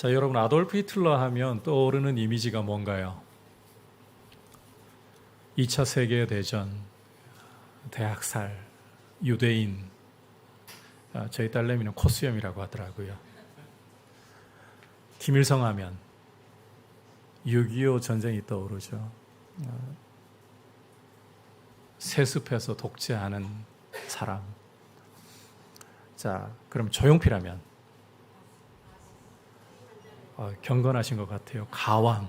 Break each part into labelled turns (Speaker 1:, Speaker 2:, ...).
Speaker 1: 자, 여러분, 아돌프 히틀러 하면 떠오르는 이미지가 뭔가요? 2차 세계대전, 대학살, 유대인, 저희 딸내미는 코수염이라고 하더라고요. 김일성 하면 6.25 전쟁이 떠오르죠. 세습해서 독재하는 사람. 자, 그럼 조용필하면 경건하신 것 같아요. 가왕.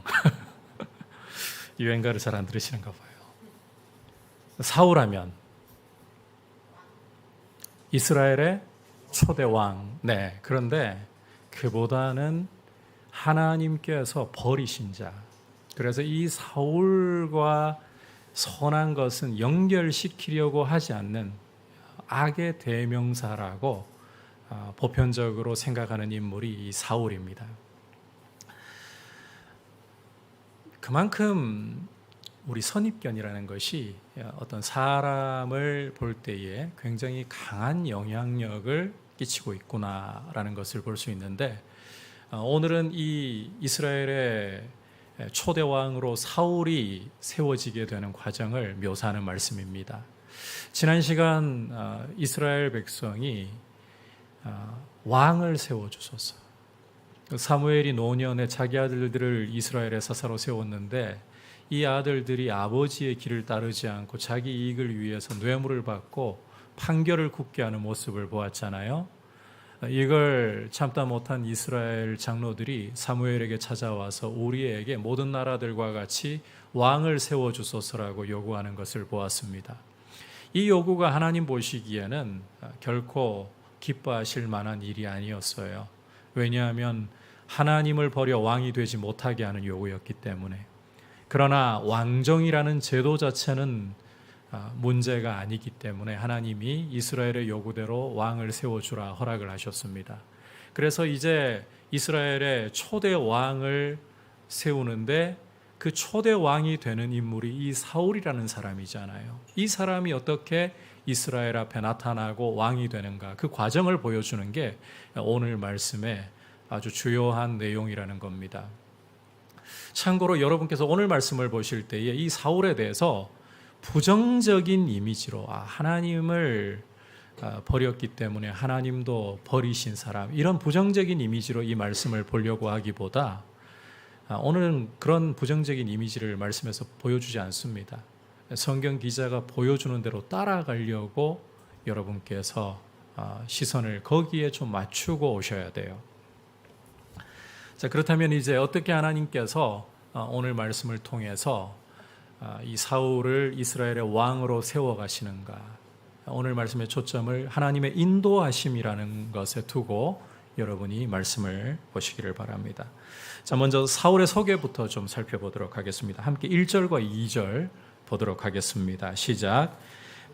Speaker 1: 유행가를 잘 안 들으시는가 봐요. 사울하면 이스라엘의 초대 왕. 네, 그런데 그보다는 하나님께서 버리신 자. 그래서 이 사울과 선한 것은 연결시키려고 하지 않는 악의 대명사라고 보편적으로 생각하는 인물이 이 사울입니다. 그만큼 우리 선입견이라는 것이 어떤 사람을 볼 때에 굉장히 강한 영향력을 끼치고 있구나라는 것을 볼 수 있는데, 오늘은 이 이스라엘의 초대 왕으로 사울이 세워지게 되는 과정을 묘사하는 말씀입니다. 지난 시간 이스라엘 백성이 왕을 세워주소서. 사무엘이 노년에 자기 아들들을 이스라엘의 사사로 세웠는데 이 아들들이 아버지의 길을 따르지 않고 자기 이익을 위해서 뇌물을 받고 판결을 굳게 하는 모습을 보았잖아요. 이걸 참다 못한 이스라엘 장로들이 사무엘에게 찾아와서 우리에게 모든 나라들과 같이 왕을 세워주소서라고 요구하는 것을 보았습니다. 이 요구가 하나님 보시기에는 결코 기뻐하실 만한 일이 아니었어요. 왜냐하면 하나님을 버려 왕이 되지 못하게 하는 요구였기 때문에. 그러나 왕정이라는 제도 자체는 문제가 아니기 때문에 하나님이 이스라엘의 요구대로 왕을 세워주라 허락을 하셨습니다. 그래서 이제 이스라엘의 초대 왕을 세우는데 그 초대 왕이 되는 인물이 이 사울이라는 사람이잖아요. 이 사람이 어떻게 이스라엘 앞에 나타나고 왕이 되는가, 그 과정을 보여주는 게 오늘 말씀의 아주 주요한 내용이라는 겁니다. 참고로 여러분께서 오늘 말씀을 보실 때에 이 사울에 대해서 부정적인 이미지로 하나님을 버렸기 때문에 하나님도 버리신 사람, 이런 부정적인 이미지로 이 말씀을 보려고 하기보다 오늘은 그런 부정적인 이미지를 말씀에서 보여주지 않습니다. 성경 기자가 보여주는 대로 따라가려고 여러분께서 시선을 거기에 좀 맞추고 오셔야 돼요. 자, 그렇다면 이제 어떻게 하나님께서 오늘 말씀을 통해서 이 사울을 이스라엘의 왕으로 세워가시는가, 오늘 말씀의 초점을 하나님의 인도하심이라는 것에 두고 여러분이 말씀을 보시기를 바랍니다. 자, 먼저 사울의 소개부터 좀 살펴보도록 하겠습니다. 함께 1절과 2절 보도록 하겠습니다. 시작.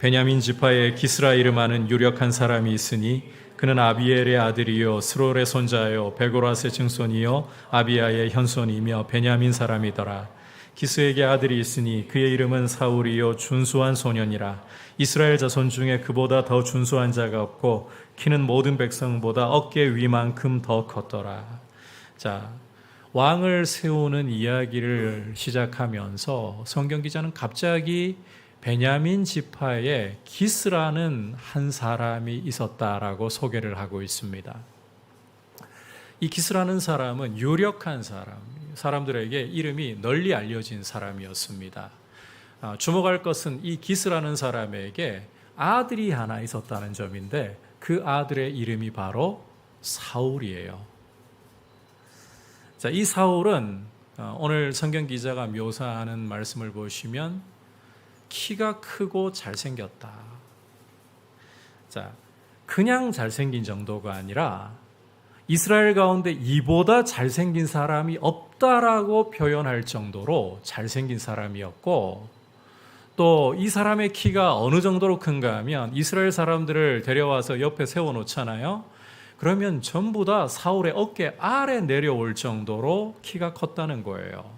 Speaker 1: 베냐민 지파에 기스라 이름하는 유력한 사람이 있으니 그는 아비엘의 아들이요 스롤의 손자요 베고라스의 증손이요 아비야의 현손이며 베냐민 사람이더라. 기스에게 아들이 있으니 그의 이름은 사울이요 준수한 소년이라. 이스라엘 자손 중에 그보다 더 준수한 자가 없고 키는 모든 백성보다 어깨 위만큼 더 컸더라. 자, 왕을 세우는 이야기를 시작하면서 성경 기자는 갑자기 베냐민 지파에 기스라는 한 사람이 있었다라고 소개를 하고 있습니다. 이 기스라는 사람은 유력한 사람들에게 이름이 널리 알려진 사람이었습니다. 주목할 것은 이 기스라는 사람에게 아들이 하나 있었다는 점인데 그 아들의 이름이 바로 사울이에요. 자, 이 사울은 오늘 성경 기자가 묘사하는 말씀을 보시면 키가 크고 잘생겼다. 자, 그냥 잘생긴 정도가 아니라 이스라엘 가운데 이보다 잘생긴 사람이 없다라고 표현할 정도로 잘생긴 사람이었고, 또 이 사람의 키가 어느 정도로 큰가 하면 이스라엘 사람들을 데려와서 옆에 세워놓잖아요. 그러면 전부 다 사울의 어깨 아래 내려올 정도로 키가 컸다는 거예요.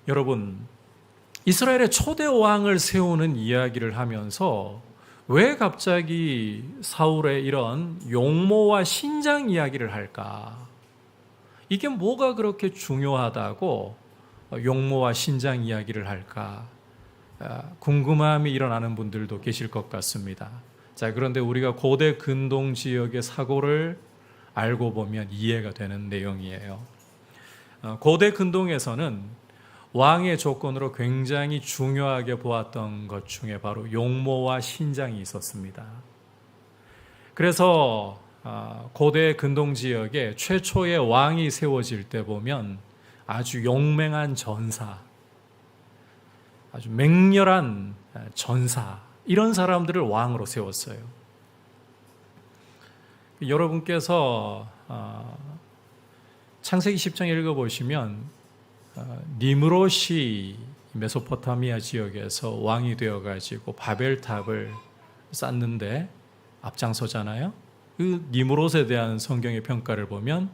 Speaker 1: 여러분, 이스라엘의 초대 왕을 세우는 이야기를 하면서 왜 갑자기 사울의 이런 용모와 신장 이야기를 할까? 이게 뭐가 그렇게 중요하다고 용모와 신장 이야기를 할까 궁금함이 일어나는 분들도 계실 것 같습니다. 자, 그런데 우리가 고대 근동 지역의 사고를 알고 보면 이해가 되는 내용이에요. 고대 근동에서는 왕의 조건으로 굉장히 중요하게 보았던 것 중에 바로 용모와 신장이 있었습니다. 그래서 고대 근동 지역에 최초의 왕이 세워질 때 보면 아주 용맹한 전사, 아주 맹렬한 전사, 이런 사람들을 왕으로 세웠어요. 여러분께서 창세기 10장 읽어보시면 니므롯이 메소포타미아 지역에서 왕이 되어가지고 바벨탑을 쌓는데 앞장서잖아요. 그 니므롯에 대한 성경의 평가를 보면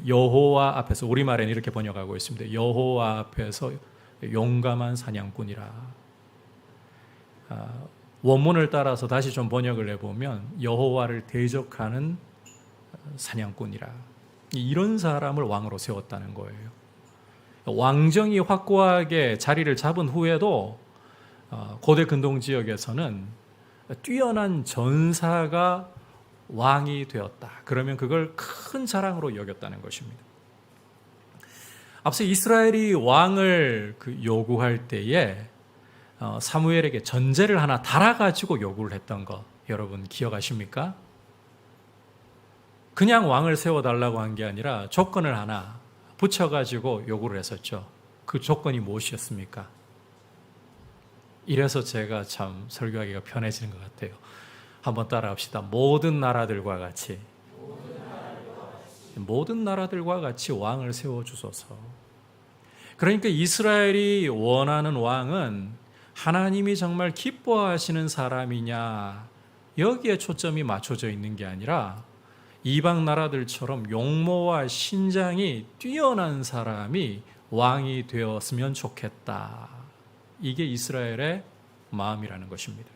Speaker 1: 여호와 앞에서, 우리말에는 이렇게 번역하고 있습니다. 여호와 앞에서 용감한 사냥꾼이라. 원문을 따라서 다시 좀 번역을 해보면 여호와를 대적하는 사냥꾼이라. 이런 사람을 왕으로 세웠다는 거예요. 왕정이 확고하게 자리를 잡은 후에도 고대 근동 지역에서는 뛰어난 전사가 왕이 되었다. 그러면 그걸 큰 자랑으로 여겼다는 것입니다. 앞서 이스라엘이 왕을 요구할 때에 사무엘에게 전제를 하나 달아가지고 요구를 했던 거 여러분 기억하십니까? 그냥 왕을 세워달라고 한 게 아니라 조건을 하나 붙여가지고 요구를 했었죠. 그 조건이 무엇이었습니까? 이래서 제가 참 설교하기가 편해지는 것 같아요. 한번 따라합시다. 모든 나라들과 같이 왕을 세워주소서. 그러니까 이스라엘이 원하는 왕은 하나님이 정말 기뻐하시는 사람이냐, 여기에 초점이 맞춰져 있는 게 아니라 이방 나라들처럼 용모와 신장이 뛰어난 사람이 왕이 되었으면 좋겠다. 이게 이스라엘의 마음이라는 것입니다.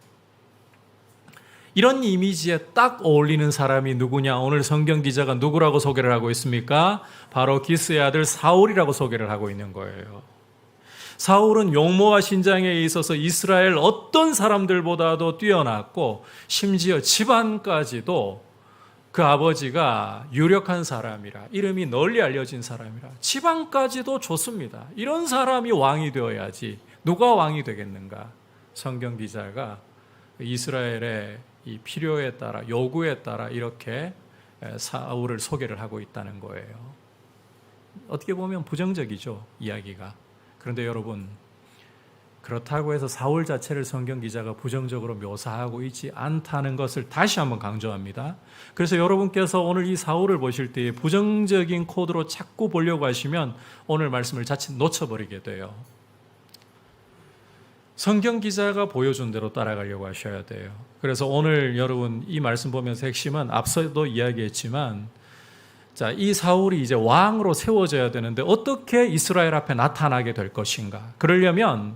Speaker 1: 이런 이미지에 딱 어울리는 사람이 누구냐? 오늘 성경 기자가 누구라고 소개를 하고 있습니까? 바로 기스의 아들 사울이라고 소개를 하고 있는 거예요. 사울은 용모와 신장에 있어서 이스라엘 어떤 사람들보다도 뛰어났고 심지어 집안까지도 그 아버지가 유력한 사람이라, 이름이 널리 알려진 사람이라 집안까지도 좋습니다. 이런 사람이 왕이 되어야지 누가 왕이 되겠는가? 성경 기자가 이스라엘의 이 필요에 따라, 요구에 따라 이렇게 사울을 소개를 하고 있다는 거예요. 어떻게 보면 부정적이죠, 이야기가. 그런데 여러분, 그렇다고 해서 사울 자체를 성경 기자가 부정적으로 묘사하고 있지 않다는 것을 다시 한번 강조합니다. 그래서 여러분께서 오늘 이 사울을 보실 때 부정적인 코드로 자꾸 보려고 하시면 오늘 말씀을 자칫 놓쳐버리게 돼요. 성경 기자가 보여준 대로 따라가려고 하셔야 돼요. 그래서 오늘 여러분 이 말씀 보면서 핵심은 앞서도 이야기했지만, 자, 이 사울이 이제 왕으로 세워져야 되는데 어떻게 이스라엘 앞에 나타나게 될 것인가? 그러려면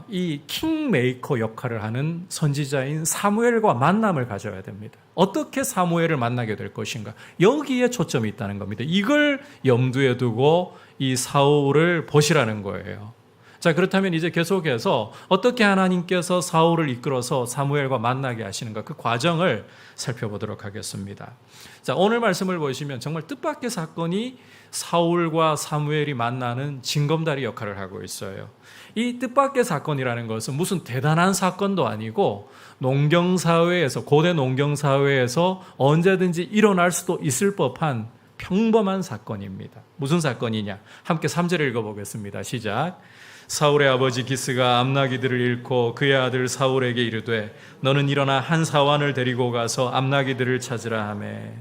Speaker 1: 이 킹메이커 역할을 하는 선지자인 사무엘과 만남을 가져야 됩니다. 어떻게 사무엘을 만나게 될 것인가? 여기에 초점이 있다는 겁니다. 이걸 염두에 두고 이 사울을 보시라는 거예요. 자, 그렇다면 이제 계속해서 어떻게 하나님께서 사울을 이끌어서 사무엘과 만나게 하시는가, 그 과정을 살펴보도록 하겠습니다. 자, 오늘 말씀을 보시면 정말 뜻밖의 사건이 사울과 사무엘이 만나는 징검다리 역할을 하고 있어요. 이 뜻밖의 사건이라는 것은 무슨 대단한 사건도 아니고 농경사회에서, 고대 농경사회에서 언제든지 일어날 수도 있을 법한 평범한 사건입니다. 무슨 사건이냐? 함께 3절 읽어보겠습니다. 시작. 사울의 아버지 기스가 암나기들을 잃고 그의 아들 사울에게 이르되 너는 일어나 한 사환을 데리고 가서 암나기들을 찾으라 하매.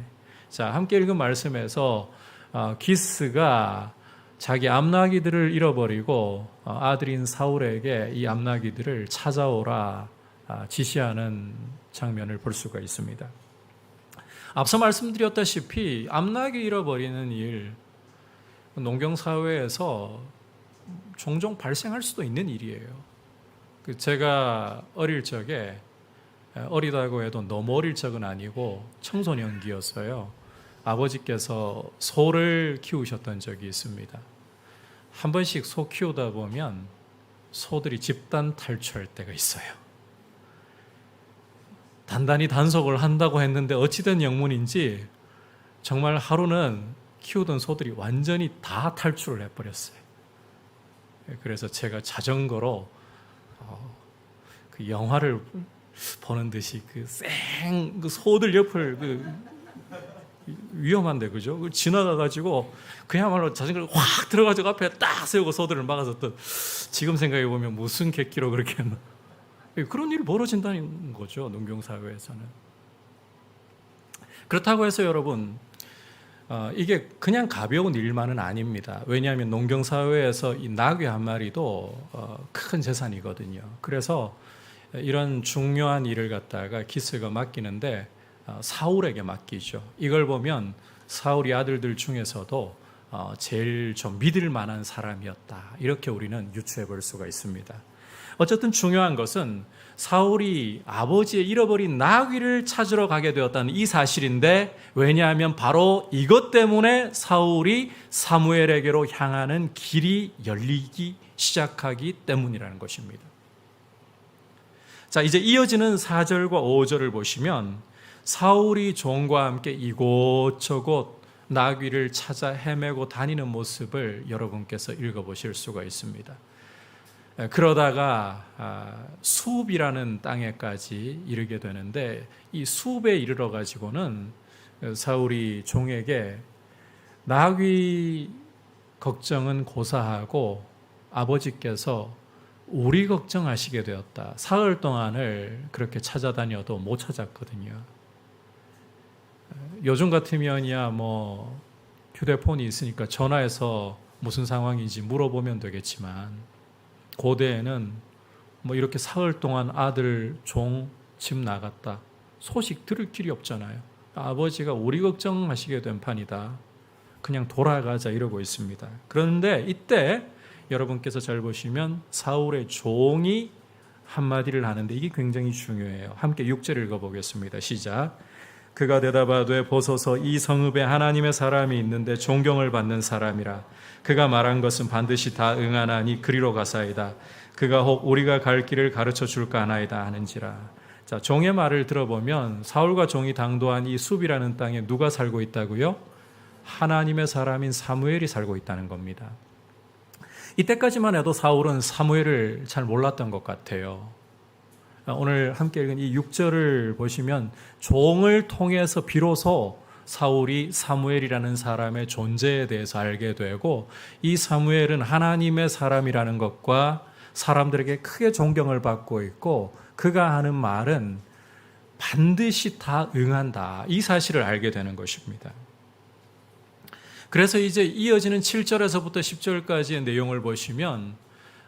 Speaker 1: 자, 함께 읽은 말씀에서 기스가 자기 암나기들을 잃어버리고 아들인 사울에게 이 암나기들을 찾아오라 지시하는 장면을 볼 수가 있습니다. 앞서 말씀드렸다시피 암나기 잃어버리는 일, 농경사회에서 종종 발생할 수도 있는 일이에요. 제가 어릴 적에, 어리다고 해도 너무 어릴 적은 아니고 청소년기였어요. 아버지께서 소를 키우셨던 적이 있습니다. 한 번씩 소 키우다 보면 소들이 집단 탈출할 때가 있어요. 단단히 단속을 한다고 했는데 어찌된 영문인지 정말 하루는 키우던 소들이 완전히 다 탈출을 해버렸어요. 그래서 제가 자전거로 그 영화를 보는 듯이 그 소들 옆을 위험한데 그죠? 지나가가지고 그야말로 자전거를 확 들어가지고 앞에 딱 세우고 소들을 막아서 또 지금 생각해 보면 무슨 객기로 그렇게 했나? 그런 일이 벌어진다는 거죠. 농경사회에서는. 그렇다고 해서 여러분 이게 그냥 가벼운 일만은 아닙니다. 왜냐하면 농경사회에서 이 나귀 한 마리도 큰 재산이거든요. 그래서 이런 중요한 일을 갖다가 기스가 맡기는데 사울에게 맡기죠. 이걸 보면 사울이 아들들 중에서도 제일 좀 믿을 만한 사람이었다. 이렇게 우리는 유추해 볼 수가 있습니다. 어쨌든 중요한 것은 사울이 아버지의 잃어버린 나귀를 찾으러 가게 되었다는 이 사실인데, 왜냐하면 바로 이것 때문에 사울이 사무엘에게로 향하는 길이 열리기 시작하기 때문이라는 것입니다. 자, 이제 이어지는 4절과 5절을 보시면 사울이 종과 함께 이곳저곳 나귀를 찾아 헤매고 다니는 모습을 여러분께서 읽어보실 수가 있습니다. 그러다가 수읍이라는 땅에까지 이르게 되는데, 이 수읍에 이르러 가지고는 사울이 종에게 나귀 걱정은 고사하고 아버지께서 우리 걱정하시게 되었다. 사흘 동안을 그렇게 찾아다녀도 못 찾았거든요. 요즘 같으면야 뭐 휴대폰이 있으니까 전화해서 무슨 상황인지 물어보면 되겠지만, 고대에는 뭐 이렇게 사흘 동안 아들 종 집 나갔다 소식 들을 길이 없잖아요. 아버지가 우리 걱정하시게 된 판이다. 그냥 돌아가자 이러고 있습니다. 그런데 이때 여러분께서 잘 보시면 사울의 종이 한마디를 하는데 이게 굉장히 중요해요. 함께 6절 읽어보겠습니다. 시작. 그가 대답하되 보소서 이 성읍에 하나님의 사람이 있는데 존경을 받는 사람이라. 그가 말한 것은 반드시 다 응하나니 그리로 가사이다. 그가 혹 우리가 갈 길을 가르쳐 줄까 하나이다 하는지라. 자, 종의 말을 들어보면 사울과 종이 당도한 이 숲이라는 땅에 누가 살고 있다고요? 하나님의 사람인 사무엘이 살고 있다는 겁니다. 이때까지만 해도 사울은 사무엘을 잘 몰랐던 것 같아요. 오늘 함께 읽은 이 6절을 보시면 종을 통해서 비로소 사울이 사무엘이라는 사람의 존재에 대해서 알게 되고, 이 사무엘은 하나님의 사람이라는 것과 사람들에게 크게 존경을 받고 있고, 그가 하는 말은 반드시 다 응한다. 이 사실을 알게 되는 것입니다. 그래서 이제 이어지는 7절에서부터 10절까지의 내용을 보시면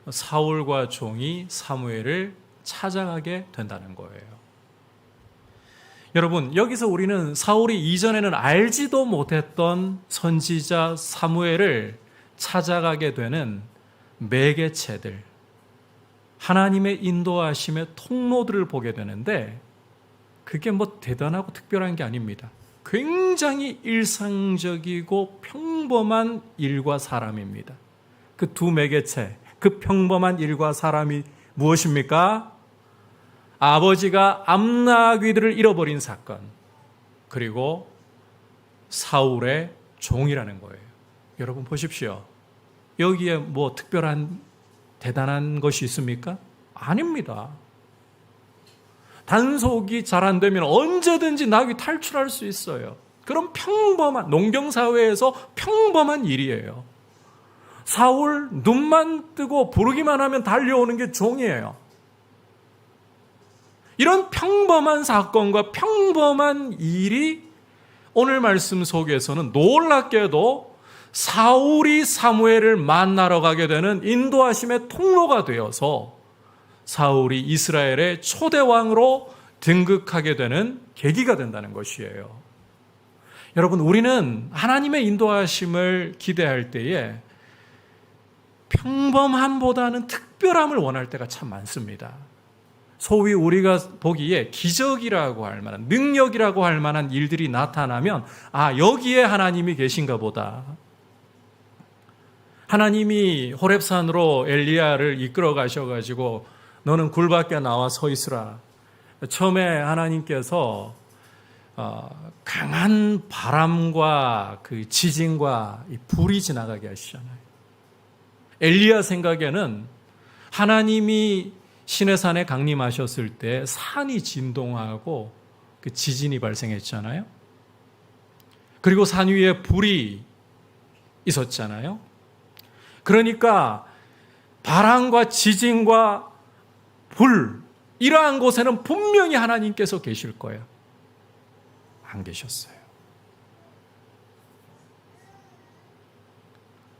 Speaker 1: 사울과 종이 사무엘을 찾아가게 된다는 거예요. 여러분, 여기서 우리는 사울이 이전에는 알지도 못했던 선지자 사무엘을 찾아가게 되는 매개체들, 하나님의 인도하심의 통로들을 보게 되는데, 그게 뭐 대단하고 특별한 게 아닙니다. 굉장히 일상적이고 평범한 일과 사람입니다. 그 두 매개체, 그 평범한 일과 사람이 무엇입니까? 아버지가 암나귀들을 잃어버린 사건, 그리고 사울의 종이라는 거예요. 여러분 보십시오. 여기에 뭐 특별한 대단한 것이 있습니까? 아닙니다. 단속이 잘 안 되면 언제든지 나귀 탈출할 수 있어요. 그런 평범한 농경사회에서 평범한 일이에요. 사울 눈만 뜨고 부르기만 하면 달려오는 게 종이에요. 이런 평범한 사건과 평범한 일이 오늘 말씀 속에서는 놀랍게도 사울이 사무엘을 만나러 가게 되는 인도하심의 통로가 되어서 사울이 이스라엘의 초대왕으로 등극하게 되는 계기가 된다는 것이에요. 여러분, 우리는 하나님의 인도하심을 기대할 때에 평범함보다는 특별함을 원할 때가 참 많습니다. 소위 우리가 보기에 기적이라고 할 만한, 능력이라고 할 만한 일들이 나타나면 여기에 하나님이 계신가 보다. 하나님이 호렙산으로 엘리야를 이끌어 가셔가지고 너는 굴 밖에 나와 서 있으라. 처음에 하나님께서 강한 바람과 그 지진과 불이 지나가게 하시잖아요. 엘리야 생각에는 하나님이 시내산에 강림하셨을 때 산이 진동하고 그 지진이 발생했잖아요. 그리고 산 위에 불이 있었잖아요. 그러니까 바람과 지진과 불, 이러한 곳에는 분명히 하나님께서 계실 거예요. 안 계셨어요.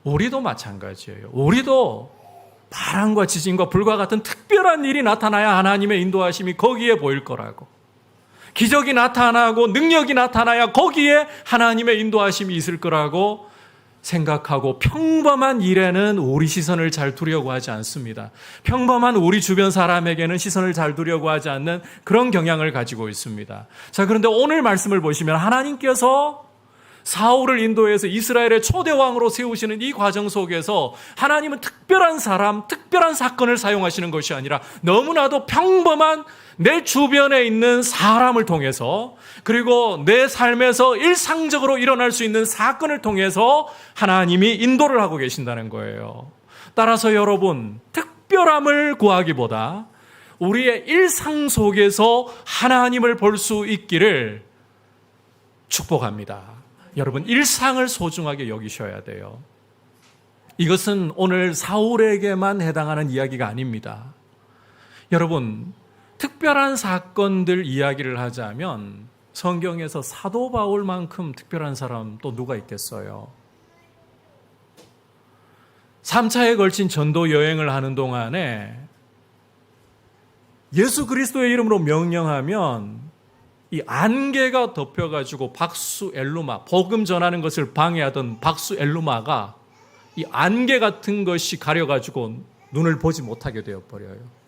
Speaker 1: 우리도 마찬가지예요. 우리도 바람과 지진과 불과 같은 특별한 일이 나타나야 하나님의 인도하심이 거기에 보일 거라고. 기적이 나타나고 능력이 나타나야 거기에 하나님의 인도하심이 있을 거라고 생각하고, 평범한 일에는 우리 시선을 잘 두려고 하지 않습니다. 평범한 우리 주변 사람에게는 시선을 잘 두려고 하지 않는 그런 경향을 가지고 있습니다. 자, 그런데 오늘 말씀을 보시면 하나님께서 사울을 인도해서 이스라엘의 초대왕으로 세우시는 이 과정 속에서 하나님은 특별한 사람, 특별한 사건을 사용하시는 것이 아니라 너무나도 평범한 내 주변에 있는 사람을 통해서, 그리고 내 삶에서 일상적으로 일어날 수 있는 사건을 통해서 하나님이 인도를 하고 계신다는 거예요. 따라서 여러분, 특별함을 구하기보다 우리의 일상 속에서 하나님을 볼 수 있기를 축복합니다. 여러분, 일상을 소중하게 여기셔야 돼요. 이것은 오늘 사울에게만 해당하는 이야기가 아닙니다. 여러분, 특별한 사건들 이야기를 하자면 성경에서 사도 바울만큼 특별한 사람 또 누가 있겠어요? 3차에 걸친 전도 여행을 하는 동안에 예수 그리스도의 이름으로 명령하면 이 안개가 덮여가지고 박수 엘루마, 복음 전하는 것을 방해하던 박수 엘루마가 이 안개 같은 것이 가려가지고 눈을 보지 못하게 되어버려요.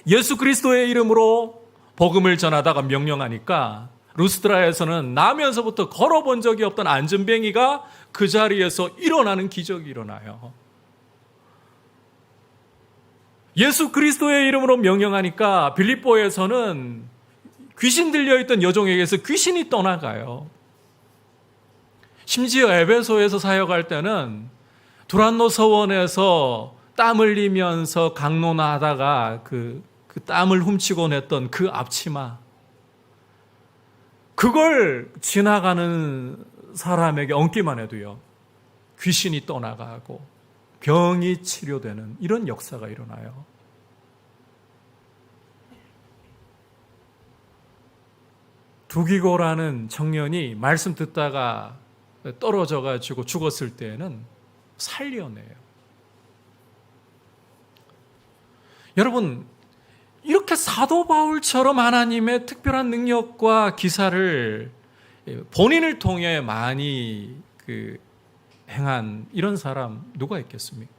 Speaker 1: 예수 그리스도의 이름으로 복음을 전하다가 명령하니까 루스드라에서는 나면서부터 걸어본 적이 없던 안전뱅이가 그 자리에서 일어나는 기적이 일어나요. 예수 그리스도의 이름으로 명령하니까 빌립보에서는 귀신 들려있던 여종에게서 귀신이 떠나가요. 심지어 에베소에서 사역할 때는 두란노 서원에서 땀 흘리면서 강론하다가 그 땀을 훔치곤 했던 그 앞치마, 그걸 지나가는 사람에게 얹기만 해도요, 귀신이 떠나가고 병이 치료되는 이런 역사가 일어나요. 두기고라는 청년이 말씀 듣다가 떨어져가지고 죽었을 때에는 살려내요. 여러분, 이렇게 사도 바울처럼 하나님의 특별한 능력과 기사를 본인을 통해 많이 행한 이런 사람 누가 있겠습니까?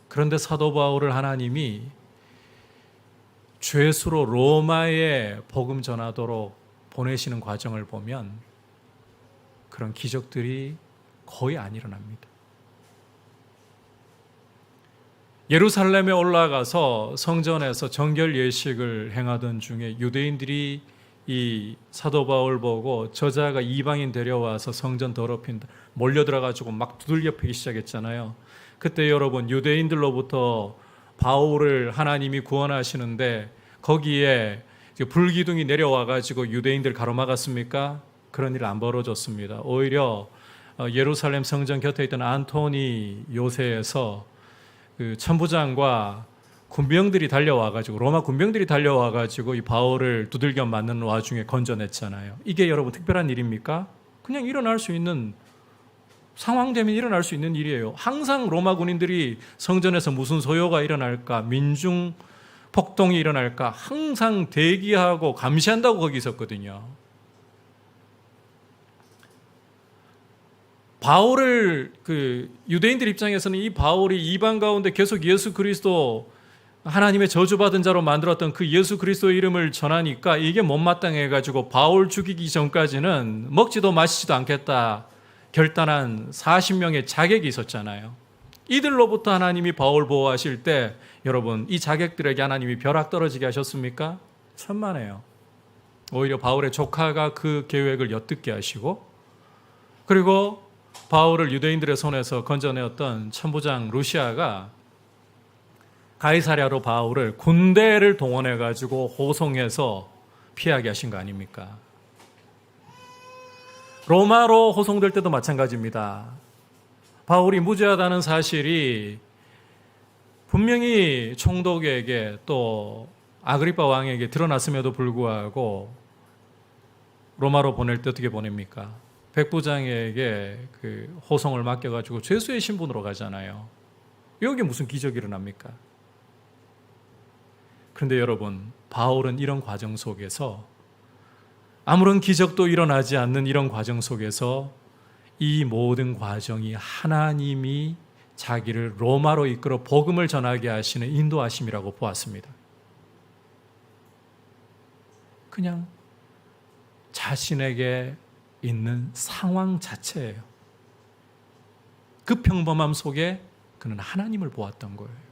Speaker 1: 그런데 사도 바울을 하나님이 죄수로 로마에 복음 전하도록 보내시는 과정을 보면 그런 기적들이 거의 안 일어납니다. 예루살렘에 올라가서 성전에서 정결 예식을 행하던 중에 유대인들이 이 사도 바울 보고 저자가 이방인 데려와서 성전 더럽힌다, 몰려들어가지고 막 두들겨 패기 시작했잖아요. 그때 여러분, 유대인들로부터 바울을 하나님이 구원하시는데 거기에 불기둥이 내려와가지고 유대인들 가로막았습니까? 그런 일 안 벌어졌습니다. 오히려 예루살렘 성전 곁에 있던 안토니 요새에서 그 천부장과 군병들이 달려와가지고, 로마 군병들이 달려와가지고 이 바울을 두들겨 맞는 와중에 건져냈잖아요. 이게 여러분 특별한 일입니까? 그냥 일어날 수 있는, 상황 되면 일어날 수 있는 일이에요. 항상 로마 군인들이 성전에서 무슨 소요가 일어날까, 민중 폭동이 일어날까 항상 대기하고 감시한다고 거기 있었거든요. 바울을 유대인들 입장에서는 이 바울이 이방 가운데 계속 예수 그리스도 하나님의 저주받은 자로 만들었던 그 예수 그리스도의 이름을 전하니까 이게 못마땅해가지고 바울 죽이기 전까지는 먹지도 마시지도 않겠다 결단한 40명의 자객이 있었잖아요. 이들로부터 하나님이 바울 보호하실 때 여러분 이 자객들에게 하나님이 벼락 떨어지게 하셨습니까? 천만에요. 오히려 바울의 조카가 그 계획을 엿듣게 하시고, 그리고 바울을 유대인들의 손에서 건져내었던 천부장 루시아가 가이사랴로 바울을 군대를 동원해 가지고 호송해서 피하게 하신 거 아닙니까? 로마로 호송될 때도 마찬가지입니다. 바울이 무죄하다는 사실이 분명히 총독에게 또 아그리파 왕에게 드러났음에도 불구하고 로마로 보낼 때 어떻게 보냅니까? 백부장에게 그 호송을 맡겨가지고 죄수의 신분으로 가잖아요. 여기 무슨 기적이 일어납니까? 그런데 여러분, 바울은 이런 과정 속에서 아무런 기적도 일어나지 않는 이런 과정 속에서 이 모든 과정이 하나님이 자기를 로마로 이끌어 복음을 전하게 하시는 인도하심이라고 보았습니다. 그냥 자신에게 있는 상황 자체예요. 그 평범함 속에 그는 하나님을 보았던 거예요.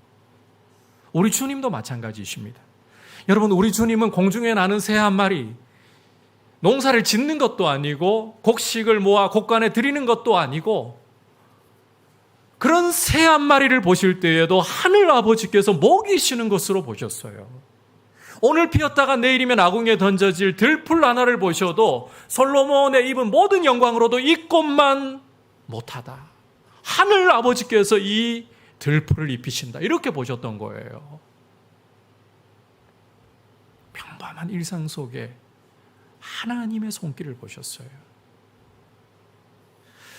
Speaker 1: 우리 주님도 마찬가지이십니다. 여러분, 우리 주님은 공중에 나는 새 한 마리, 농사를 짓는 것도 아니고 곡식을 모아 곡간에 드리는 것도 아니고 그런 새 한 마리를 보실 때에도 하늘 아버지께서 먹이시는 것으로 보셨어요. 오늘 피었다가 내일이면 아궁이에 던져질 들풀 하나를 보셔도 솔로몬의 입은 모든 영광으로도 이 꽃만 못하다. 하늘 아버지께서 이 들풀을 입히신다. 이렇게 보셨던 거예요. 평범한 일상 속에 하나님의 손길을 보셨어요.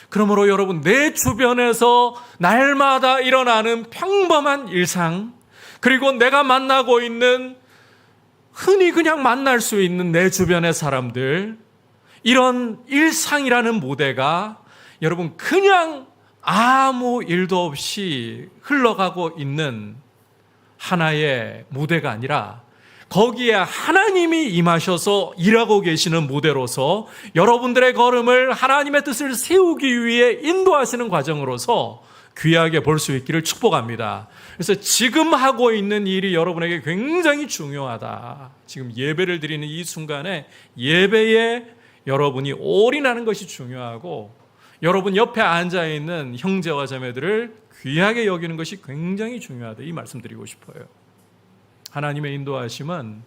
Speaker 1: 그러므로 여러분, 내 주변에서 날마다 일어나는 평범한 일상, 그리고 내가 만나고 있는 흔히 그냥 만날 수 있는 내 주변의 사람들, 이런 일상이라는 무대가 여러분 그냥 아무 일도 없이 흘러가고 있는 하나의 무대가 아니라 거기에 하나님이 임하셔서 일하고 계시는 무대로서 여러분들의 걸음을 하나님의 뜻을 세우기 위해 인도하시는 과정으로서 귀하게 볼 수 있기를 축복합니다. 그래서 지금 하고 있는 일이 여러분에게 굉장히 중요하다. 지금 예배를 드리는 이 순간에 예배에 여러분이 올인하는 것이 중요하고, 여러분 옆에 앉아있는 형제와 자매들을 귀하게 여기는 것이 굉장히 중요하다. 이 말씀 드리고 싶어요. 하나님의 인도하심은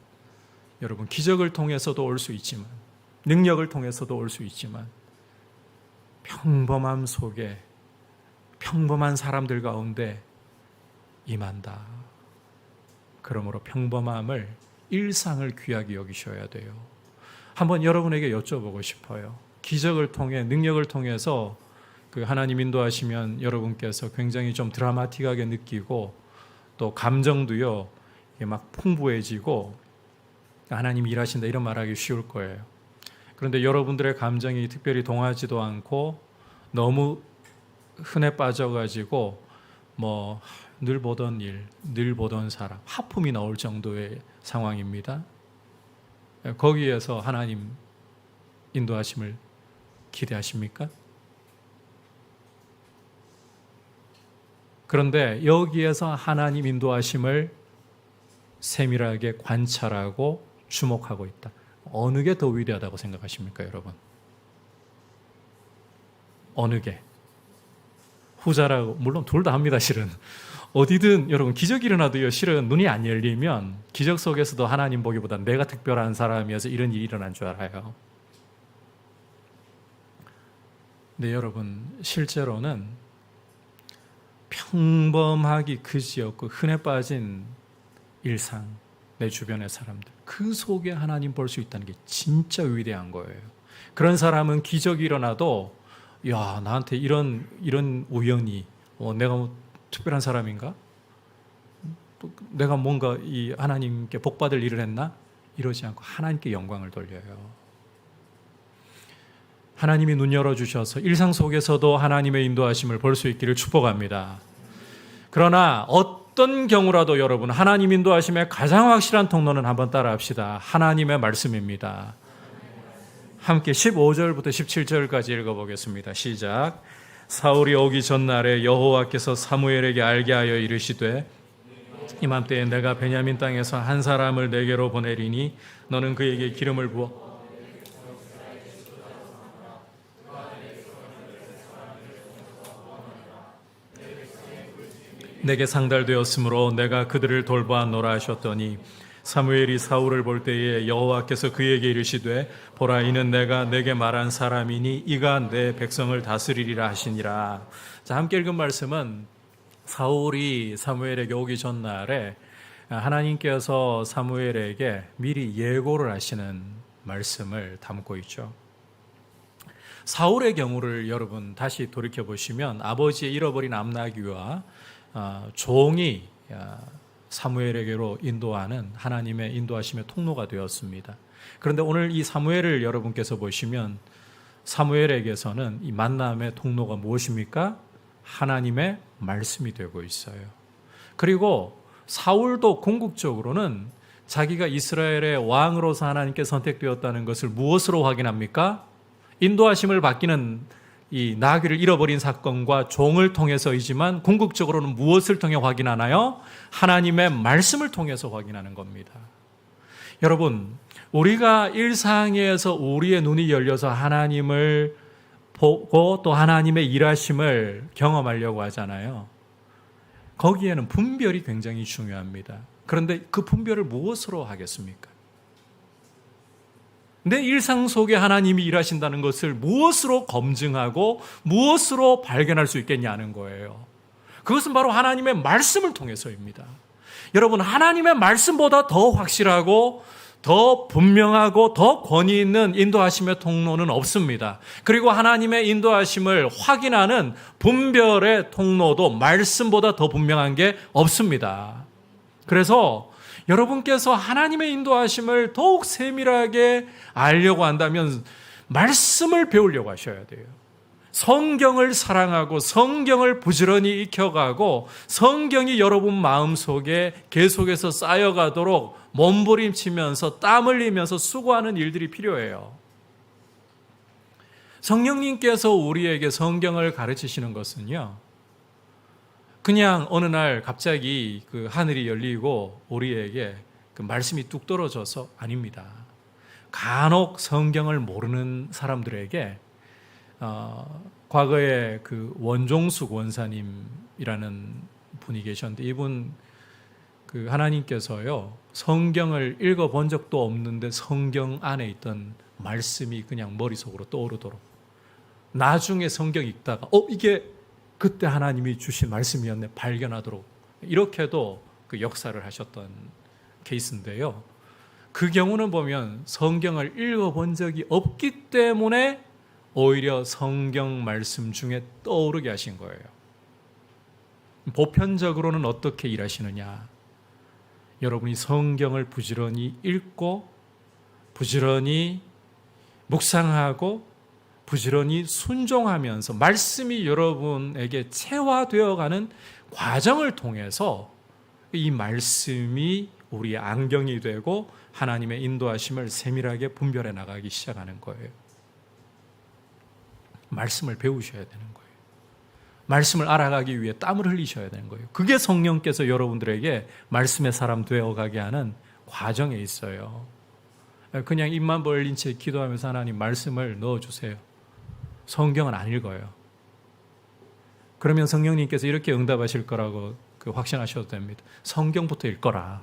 Speaker 1: 여러분 기적을 통해서도 올 수 있지만, 능력을 통해서도 올 수 있지만, 평범함 속에 평범한 사람들 가운데 임한다. 그러므로 평범함을, 일상을 귀하게 여기셔야 돼요. 한번 여러분에게 여쭤보고 싶어요. 기적을 통해, 능력을 통해서 그 하나님 인도하시면 여러분께서 굉장히 좀 드라마틱하게 느끼고 또 감정도요 막 풍부해지고 하나님이 일하신다 이런 말하기 쉬울 거예요. 그런데 여러분들의 감정이 특별히 동하지도 않고 너무 흔해 빠져가지고 뭐 늘 보던 일, 늘 보던 사람, 하품이 나올 정도의 상황입니다. 거기에서 하나님 인도하심을 기대하십니까? 그런데 여기에서 하나님 인도하심을 세밀하게 관찰하고 주목하고 있다. 어느 게 더 위대하다고 생각하십니까, 여러분? 어느 게? 후자라고, 물론 둘 다 합니다, 실은. 어디든 여러분 기적이 일어나도요, 실은 눈이 안 열리면 기적 속에서도 하나님 보기보다 내가 특별한 사람이어서 이런 일이 일어난 줄 알아요. 근데 여러분, 실제로는 평범하기 그지없고 흔해 빠진 일상, 내 주변의 사람들, 그 속에 하나님 볼 수 있다는 게 진짜 위대한 거예요. 그런 사람은 기적이 일어나도 야, 나한테 이런 우연이 내가 뭐 특별한 사람인가? 또 내가 뭔가 이 하나님께 복받을 일을 했나? 이러지 않고 하나님께 영광을 돌려요. 하나님이 눈 열어주셔서 일상 속에서도 하나님의 인도하심을 볼 수 있기를 축복합니다. 그러나 어떤 경우라도 여러분 하나님 인도하심의 가장 확실한 통로는 한번 따라합시다. 하나님의 말씀입니다. 함께 15절부터 17절까지 읽어보겠습니다. 시작. 사울이 오기 전날에 여호와께서 사무엘에게 알게 하여 이르시되 이맘때에 내가 베냐민 땅에서 한 사람을 내게로 보내리니 너는 그에게 기름을 부어 내게 상달되었으므로 내가 그들을 돌보았노라 하셨더니 사무엘이 사울을 볼 때에 여호와께서 그에게 이르시되 보라 이는 내가 내게 말한 사람이니 이가 내 백성을 다스리리라 하시니라. 자, 함께 읽은 말씀은 사울이 사무엘에게 오기 전날에 하나님께서 사무엘에게 미리 예고를 하시는 말씀을 담고 있죠. 사울의 경우를 여러분 다시 돌이켜 보시면 아버지의 잃어버린 암나귀와 종이 사무엘에게로 인도하는 하나님의 인도하심의 통로가 되었습니다. 그런데 오늘 이 사무엘을 여러분께서 보시면 사무엘에게서는 이 만남의 통로가 무엇입니까? 하나님의 말씀이 되고 있어요. 그리고 사울도 궁극적으로는 자기가 이스라엘의 왕으로서 하나님께 선택되었다는 것을 무엇으로 확인합니까? 인도하심을 받기는 이 나귀를 잃어버린 사건과 종을 통해서이지만 궁극적으로는 무엇을 통해 확인하나요? 하나님의 말씀을 통해서 확인하는 겁니다. 여러분, 우리가 일상에서 우리의 눈이 열려서 하나님을 보고 또 하나님의 일하심을 경험하려고 하잖아요. 거기에는 분별이 굉장히 중요합니다. 그런데 그 분별을 무엇으로 하겠습니까? 내 일상 속에 하나님이 일하신다는 것을 무엇으로 검증하고 무엇으로 발견할 수 있겠냐는 거예요. 그것은 바로 하나님의 말씀을 통해서입니다. 여러분, 하나님의 말씀보다 더 확실하고 더 분명하고 더 권위 있는 인도하심의 통로는 없습니다. 그리고 하나님의 인도하심을 확인하는 분별의 통로도 말씀보다 더 분명한 게 없습니다. 그래서 여러분께서 하나님의 인도하심을 더욱 세밀하게 알려고 한다면 말씀을 배우려고 하셔야 돼요. 성경을 사랑하고 성경을 부지런히 익혀가고 성경이 여러분 마음속에 계속해서 쌓여가도록 몸부림치면서 땀 흘리면서 수고하는 일들이 필요해요. 성령님께서 우리에게 성경을 가르치시는 것은요, 그냥 어느 날 갑자기 그 하늘이 열리고 우리에게 그 말씀이 뚝 떨어져서 아닙니다. 간혹 성경을 모르는 사람들에게 과거에 그 원종숙 원사님이라는 분이 계셨는데 이분 그 하나님께서요 성경을 읽어본 적도 없는데 성경 안에 있던 말씀이 그냥 머릿속으로 떠오르도록 나중에 성경 읽다가 이게 그때 하나님이 주신 말씀이었네 발견하도록 이렇게도 그 역사를 하셨던 케이스인데요. 그 경우는 보면 성경을 읽어본 적이 없기 때문에 오히려 성경 말씀 중에 떠오르게 하신 거예요. 보편적으로는 어떻게 일하시느냐? 여러분이 성경을 부지런히 읽고 부지런히 묵상하고 부지런히 순종하면서 말씀이 여러분에게 체화되어가는 과정을 통해서 이 말씀이 우리의 안경이 되고 하나님의 인도하심을 세밀하게 분별해 나가기 시작하는 거예요. 말씀을 배우셔야 되는 거예요. 말씀을 알아가기 위해 땀을 흘리셔야 되는 거예요. 그게 성령께서 여러분들에게 말씀의 사람 되어가게 하는 과정에 있어요. 그냥 입만 벌린 채 기도하면서 하나님 말씀을 넣어주세요. 성경은 안 읽어요. 그러면 성령님께서 이렇게 응답하실 거라고 확신하셔도 됩니다. 성경부터 읽거라.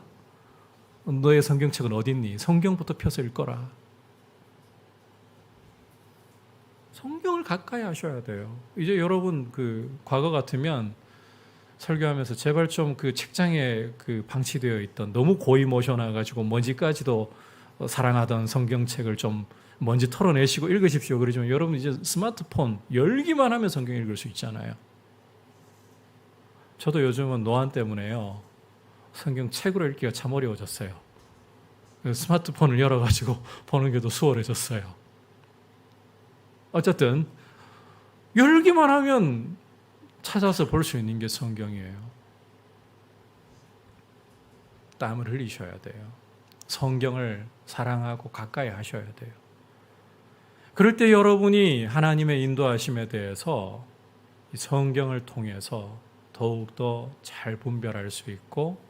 Speaker 1: 너의 성경책은 어디 있니? 성경부터 펴서 읽거라. 성경을 가까이 하셔야 돼요. 이제 여러분 과거 같으면 설교하면서 제발 좀 그 책장에 방치되어 있던 너무 고이 모셔놔가지고 먼지까지도 사랑하던 성경책을 좀 먼지 털어내시고 읽으십시오. 그러지만 여러분 이제 스마트폰 열기만 하면 성경 읽을 수 있잖아요. 저도 요즘은 노안 때문에요. 성경 책으로 읽기가 참 어려워졌어요. 스마트폰을 열어가지고 보는 게 더 수월해졌어요. 어쨌든 열기만 하면 찾아서 볼 수 있는 게 성경이에요. 땀을 흘리셔야 돼요. 성경을 사랑하고 가까이 하셔야 돼요. 그럴 때 여러분이 하나님의 인도하심에 대해서 성경을 통해서 더욱더 잘 분별할 수 있고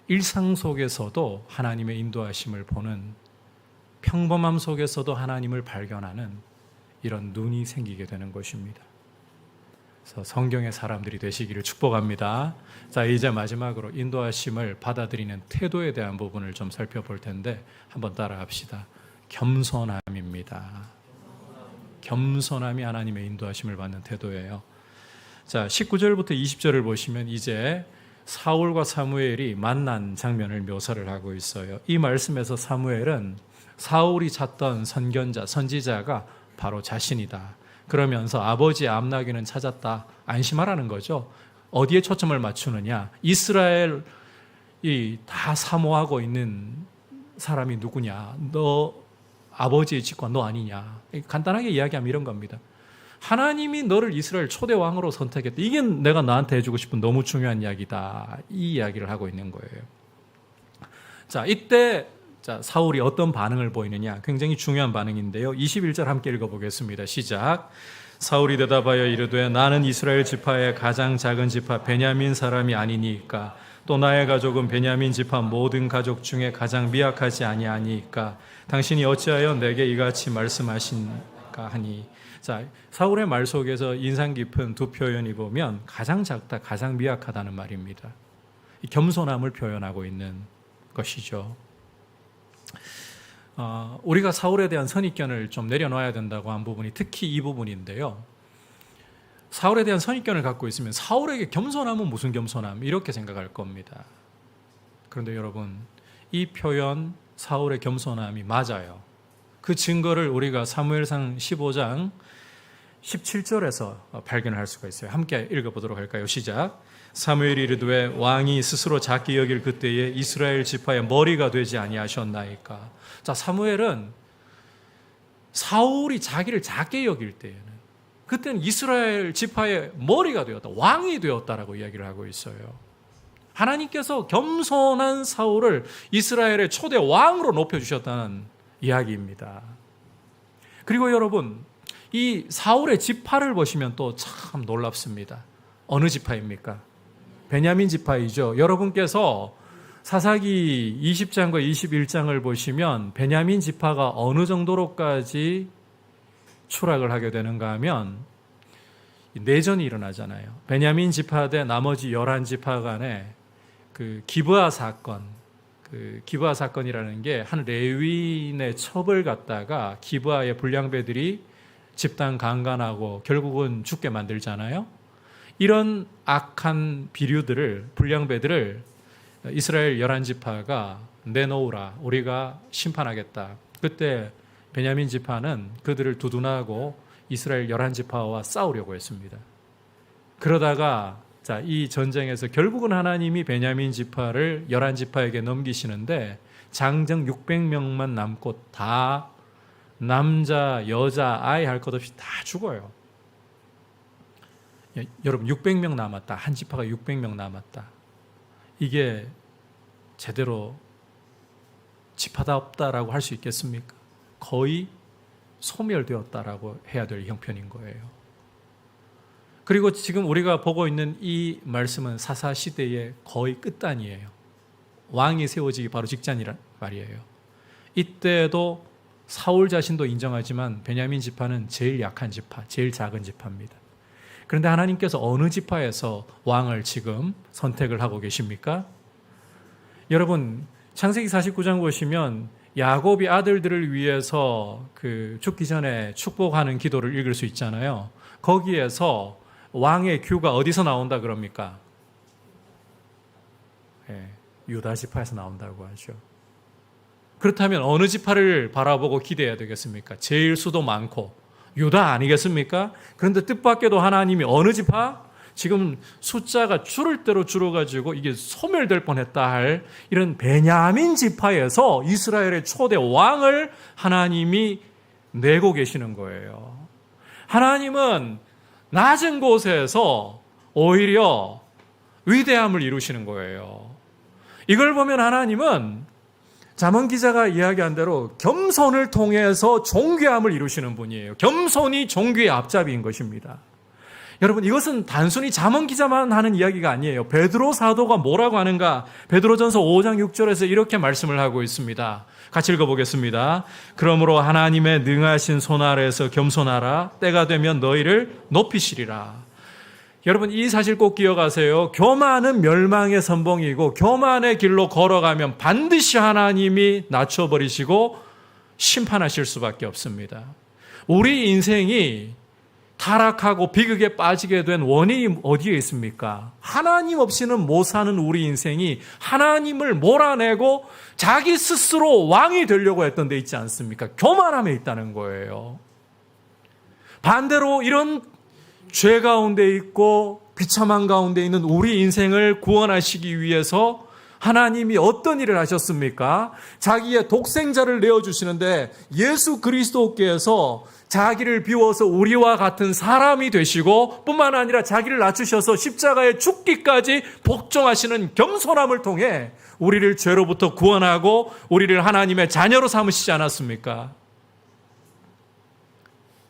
Speaker 1: 일상 속에서도 하나님의 인도하심을 보는, 평범함 속에서도 하나님을 발견하는 이런 눈이 생기게 되는 것입니다. 그래서 성경의 사람들이 되시기를 축복합니다. 자, 이제 마지막으로 인도하심을 받아들이는 태도에 대한 부분을 좀 살펴볼 텐데 한번 따라합시다. 겸손함입니다. 겸손함이 하나님의 인도하심을 받는 태도예요. 자, 19절부터 20절을 보시면 이제 사울과 사무엘이 만난 장면을 묘사를 하고 있어요. 이 말씀에서 사무엘은 사울이 찾던 선견자, 선지자가 바로 자신이다. 그러면서 아버지 암나귀는 찾았다. 안심하라는 거죠. 어디에 초점을 맞추느냐? 이스라엘이 다 사모하고 있는 사람이 누구냐? 너 아버지의 직과 너 아니냐? 간단하게 이야기하면 이런 겁니다. 하나님이 너를 이스라엘 초대 왕으로 선택했다. 이게 내가 나한테 해주고 싶은 너무 중요한 이야기다. 이 이야기를 하고 있는 거예요. 자, 이때 사울이 어떤 반응을 보이느냐? 굉장히 중요한 반응인데요. 21절 함께 읽어보겠습니다. 시작. 사울이 대답하여 이르되 나는 이스라엘 지파의 가장 작은 지파 베냐민 사람이 아니니까 또 나의 가족은 베냐민 지파 모든 가족 중에 가장 미약하지 아니하니까 당신이 어찌하여 내게 이같이 말씀하신가 하니. 자, 사울의 말 속에서 인상 깊은 두 표현이 보면 가장 작다, 가장 미약하다는 말입니다. 겸손함을 표현하고 있는 것이죠. 우리가 사울에 대한 선입견을 좀 내려놔야 된다고 한 부분이 특히 이 부분인데요. 사울에 대한 선입견을 갖고 있으면 사울에게 겸손함은 무슨 겸손함? 이렇게 생각할 겁니다. 그런데 여러분, 이 표현 사울의 겸손함이 맞아요. 그 증거를 우리가 사무엘상 15장 17절에서 발견할 수가 있어요. 함께 읽어보도록 할까요? 시작. 사무엘이 이르되 왕이 스스로 작게 여길 그때에 이스라엘 지파의 머리가 되지 아니하셨나이까. 자, 사무엘은 사울이 자기를 작게 여길 때에는 그때는 이스라엘 지파의 머리가 되었다, 왕이 되었다라고 이야기를 하고 있어요. 하나님께서 겸손한 사울을 이스라엘의 초대 왕으로 높여주셨다는 이야기입니다. 그리고 여러분, 이 사울의 지파를 보시면 또 참 놀랍습니다. 어느 지파입니까? 베냐민 지파이죠. 여러분께서 사사기 20장과 21장을 보시면 베냐민 지파가 어느 정도로까지 추락을 하게 되는가 하면 내전이 일어나잖아요. 베냐민 지파 대 나머지 11지파 간에 그 기브아 사건, 그 기브아 사건이라는 게 한 레위인의 첩을 갖다가 기브아의 불량배들이 집단 강간하고 결국은 죽게 만들잖아요. 이런 악한 비류들을, 불량배들을 이스라엘 11지파가 내놓으라, 우리가 심판하겠다. 그때 베냐민 지파는 그들을 두둔하고 이스라엘 11지파와 싸우려고 했습니다. 그러다가 이 전쟁에서 결국은 하나님이 베냐민 지파를 11지파에게 넘기시는데 장정 600명만 남고 다 남자, 여자, 아이 할 것 없이 다 죽어요. 여러분, 600명 남았다. 한 지파가 600명 남았다. 이게 제대로 지파답다라고 할 수 있겠습니까? 거의 소멸되었다라고 해야 될 형편인 거예요. 그리고 지금 우리가 보고 있는 이 말씀은 사사시대의 거의 끝단이에요. 왕이 세워지기 바로 직전이란 말이에요. 이때도 사울 자신도 인정하지만 베냐민 지파는 제일 약한 지파, 제일 작은 지파입니다. 그런데 하나님께서 어느 지파에서 왕을 지금 선택을 하고 계십니까? 여러분, 창세기 49장 보시면 야곱이 아들들을 위해서 죽기 전에 축복하는 기도를 읽을 수 있잖아요. 거기에서 왕의 규가 어디서 나온다 그럽니까? 유다 지파에서 나온다고 하죠. 그렇다면 어느 지파를 바라보고 기대해야 되겠습니까? 제일 수도 많고 유다 아니겠습니까? 그런데 뜻밖에도 하나님이 어느 지파? 지금 숫자가 줄을 대로 줄어가지고 이게 소멸될 뻔했다 할 이런 베냐민 지파에서 이스라엘의 초대 왕을 하나님이 내고 계시는 거예요. 하나님은 낮은 곳에서 오히려 위대함을 이루시는 거예요. 이걸 보면 하나님은 잠언 기자가 이야기한 대로 겸손을 통해서 존귀함을 이루시는 분이에요. 겸손이 존귀의 앞잡이인 것입니다. 여러분, 이것은 단순히 잠언 기자만 하는 이야기가 아니에요. 베드로 사도가 뭐라고 하는가? 베드로전서 5장 6절에서 이렇게 말씀을 하고 있습니다. 같이 읽어보겠습니다. 그러므로 하나님의 능하신 손 아래에서 겸손하라. 때가 되면 너희를 높이시리라. 여러분, 이 사실 꼭 기억하세요. 교만은 멸망의 선봉이고 교만의 길로 걸어가면 반드시 하나님이 낮춰버리시고 심판하실 수밖에 없습니다. 우리 인생이 타락하고 비극에 빠지게 된 원인이 어디에 있습니까? 하나님 없이는 못 사는 우리 인생이 하나님을 몰아내고 자기 스스로 왕이 되려고 했던 데 있지 않습니까? 교만함에 있다는 거예요. 반대로 이런 죄 가운데 있고 비참한 가운데 있는 우리 인생을 구원하시기 위해서 하나님이 어떤 일을 하셨습니까? 자기의 독생자를 내어주시는데 예수 그리스도께서 자기를 비워서 우리와 같은 사람이 되시고 뿐만 아니라 자기를 낮추셔서 십자가에 죽기까지 복종하시는 겸손함을 통해 우리를 죄로부터 구원하고 우리를 하나님의 자녀로 삼으시지 않았습니까?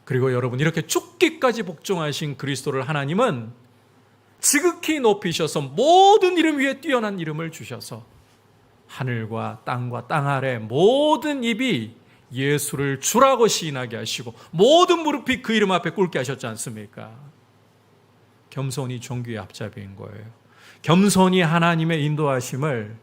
Speaker 1: 그리고 여러분, 이렇게 죽기까지 복종하신 그리스도를 하나님은 지극히 높이셔서 모든 이름 위에 뛰어난 이름을 주셔서 하늘과 땅과 땅 아래 모든 입이 예수를 주라고 시인하게 하시고 모든 무릎이 그 이름 앞에 꿇게 하셨지 않습니까? 겸손이 존귀의 앞잡이인 거예요. 겸손이 하나님의 인도하심을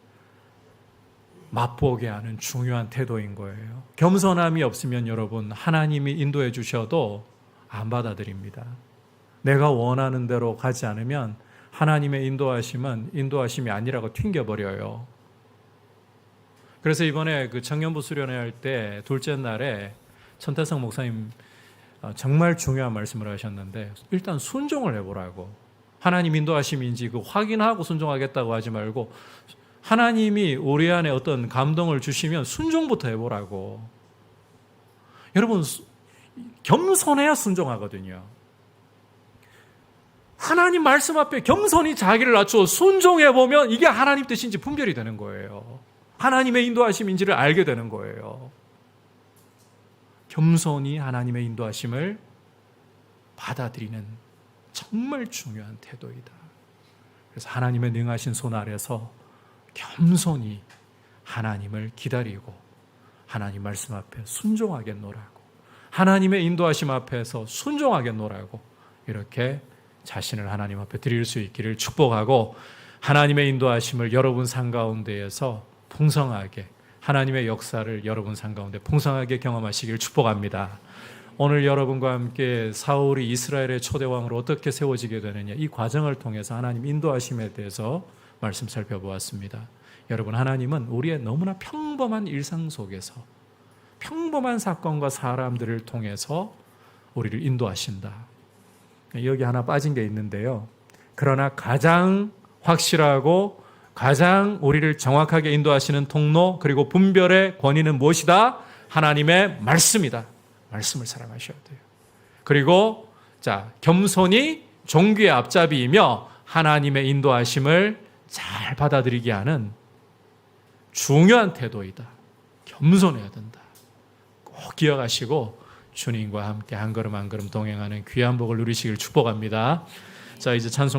Speaker 1: 맛보게 하는 중요한 태도인 거예요. 겸손함이 없으면 여러분, 하나님이 인도해 주셔도 안 받아들입니다. 내가 원하는 대로 가지 않으면 하나님의 인도하심은 인도하심이 아니라고 튕겨버려요. 그래서 이번에 그 청년부 수련회 할 때 둘째 날에 천태성 목사님 정말 중요한 말씀을 하셨는데, 일단 순종을 해보라고. 하나님 인도하심인지 그 확인하고 순종하겠다고 하지 말고 하나님이 우리 안에 어떤 감동을 주시면 순종부터 해보라고. 여러분, 겸손해야 순종하거든요. 하나님 말씀 앞에 겸손히 자기를 낮추어 순종해보면 이게 하나님 뜻인지 분별이 되는 거예요. 하나님의 인도하심인지를 알게 되는 거예요. 겸손히 하나님의 인도하심을 받아들이는 정말 중요한 태도이다. 그래서 하나님의 능하신 손 아래서 겸손히 하나님을 기다리고 하나님 말씀 앞에 순종하겠노라고, 하나님의 인도하심 앞에서 순종하겠노라고 이렇게 자신을 하나님 앞에 드릴 수 있기를 축복하고, 하나님의 인도하심을 여러분 삶 가운데에서 풍성하게, 하나님의 역사를 여러분 삶 가운데 풍성하게 경험하시기를 축복합니다. 오늘 여러분과 함께 사울이 이스라엘의 초대왕으로 어떻게 세워지게 되느냐, 이 과정을 통해서 하나님 인도하심에 대해서 말씀 살펴보았습니다. 여러분, 하나님은 우리의 너무나 평범한 일상 속에서 평범한 사건과 사람들을 통해서 우리를 인도하신다. 여기 하나 빠진 게 있는데요. 그러나 가장 확실하고 가장 우리를 정확하게 인도하시는 통로, 그리고 분별의 권위는 무엇이다? 하나님의 말씀이다. 말씀을 사랑하셔야 돼요. 그리고 겸손이 존귀의 앞잡이이며 하나님의 인도하심을 잘 받아들이게 하는 중요한 태도이다. 겸손해야 된다. 꼭 기억하시고 주님과 함께 한 걸음 한 걸음 동행하는 귀한 복을 누리시길 축복합니다. 자, 이제 찬송